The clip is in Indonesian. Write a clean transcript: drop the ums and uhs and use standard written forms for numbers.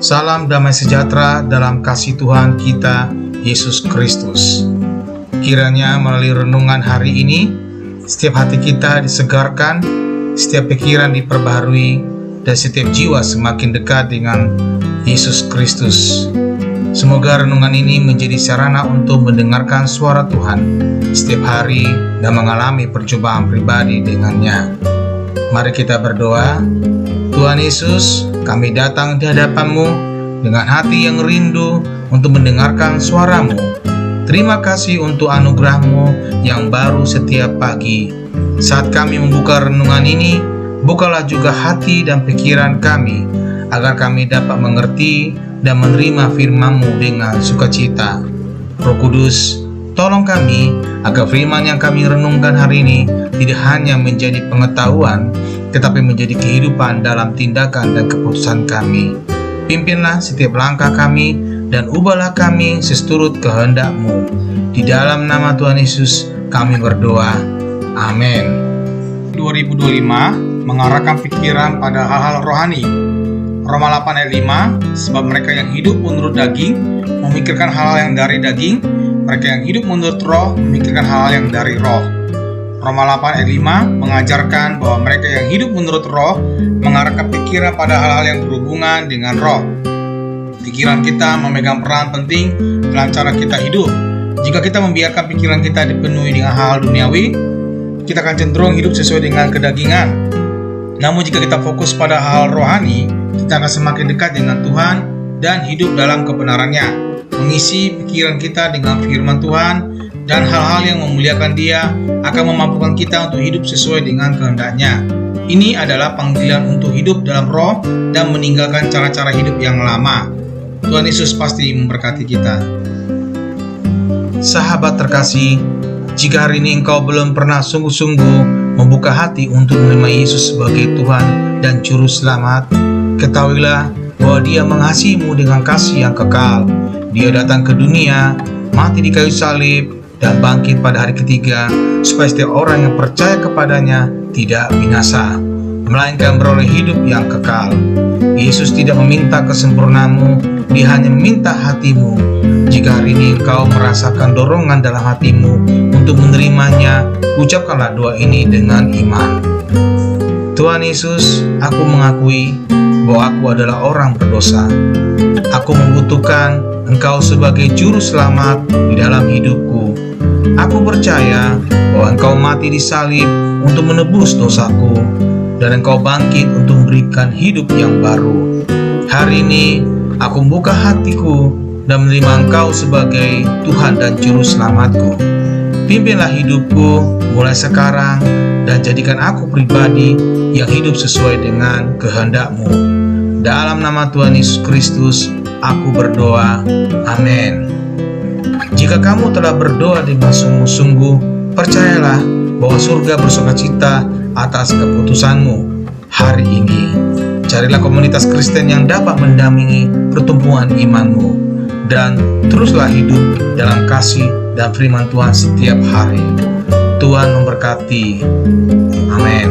Salam damai sejahtera dalam kasih Tuhan kita, Yesus Kristus. Kiranya melalui renungan hari ini, setiap hati kita disegarkan, setiap pikiran diperbaharui, dan setiap jiwa semakin dekat dengan Yesus Kristus. Semoga renungan ini menjadi sarana untuk mendengarkan suara Tuhan setiap hari dan mengalami percobaan pribadi dengannya. Mari kita berdoa. Tuhan Yesus, kami datang di hadapan-Mu dengan hati yang rindu untuk mendengarkan suara-Mu. Terima kasih untuk anugerah-Mu yang baru setiap pagi. Saat kami membuka renungan ini, bukalah juga hati dan pikiran kami, agar kami dapat mengerti dan menerima firman-Mu dengan sukacita. Roh Kudus, tolong kami agar firman yang kami renungkan hari ini tidak hanya menjadi pengetahuan, tetapi menjadi kehidupan dalam tindakan dan keputusan kami. Pimpinlah setiap langkah kami dan ubahlah kami seturut kehendak-Mu. Di dalam nama Tuhan Yesus kami berdoa. Amin. 2025 mengarahkan pikiran pada hal-hal rohani. Roma 8 ayat 5, sebab mereka yang hidup menurut daging memikirkan hal-hal yang dari daging, mereka yang hidup menurut roh memikirkan hal-hal yang dari roh. Roma 8 ayat 5 mengajarkan bahwa mereka yang hidup menurut roh mengarahkan pikiran pada hal-hal yang berhubungan dengan roh. Pikiran kita memegang peran penting dalam cara kita hidup. Jika kita membiarkan pikiran kita dipenuhi dengan hal-hal duniawi, kita akan cenderung hidup sesuai dengan kedagingan. Namun jika kita fokus pada hal rohani, kita akan semakin dekat dengan Tuhan dan hidup dalam kebenarannya, mengisi pikiran kita dengan firman Tuhan, dan hal-hal yang memuliakan Dia akan memampukan kita untuk hidup sesuai dengan kehendak-Nya. Ini adalah panggilan untuk hidup dalam roh dan meninggalkan cara-cara hidup yang lama. Tuhan Yesus pasti memberkati kita. Sahabat terkasih, jika hari ini engkau belum pernah sungguh-sungguh membuka hati untuk menerima Yesus sebagai Tuhan dan Juru Selamat, ketahuilah bahwa Dia mengasihimu dengan kasih yang kekal. Dia datang ke dunia, mati di kayu salib, dan bangkit pada hari ketiga, supaya setiap orang yang percaya kepadanya tidak binasa, melainkan beroleh hidup yang kekal. Yesus tidak meminta kesempurnaanmu, Dia hanya meminta hatimu. Jika hari ini engkau merasakan dorongan dalam hatimu untuk menerimanya, ucapkanlah doa ini dengan iman. Tuhan Yesus, aku mengakui bahwa aku adalah orang berdosa. Aku membutuhkan Engkau sebagai Juru Selamat di dalam hidupku. Aku percaya bahwa Engkau mati di salib untuk menebus dosaku, dan Engkau bangkit untuk memberikan hidup yang baru. Hari ini aku membuka hatiku dan menerima Engkau sebagai Tuhan dan Juru Selamatku. Pimpinlah hidupku mulai sekarang, dan jadikan aku pribadi yang hidup sesuai dengan kehendak-Mu. Dalam nama Tuhan Yesus Kristus, aku berdoa. Amin. Jika kamu telah berdoa dengan sungguh-sungguh, percayalah bahwa surga bersukacita atas keputusanmu hari ini. Carilah komunitas Kristen yang dapat mendampingi pertumbuhan imanmu, dan teruslah hidup dalam kasih dan firman Tuhan setiap hari. Tuhan memberkati. Amin.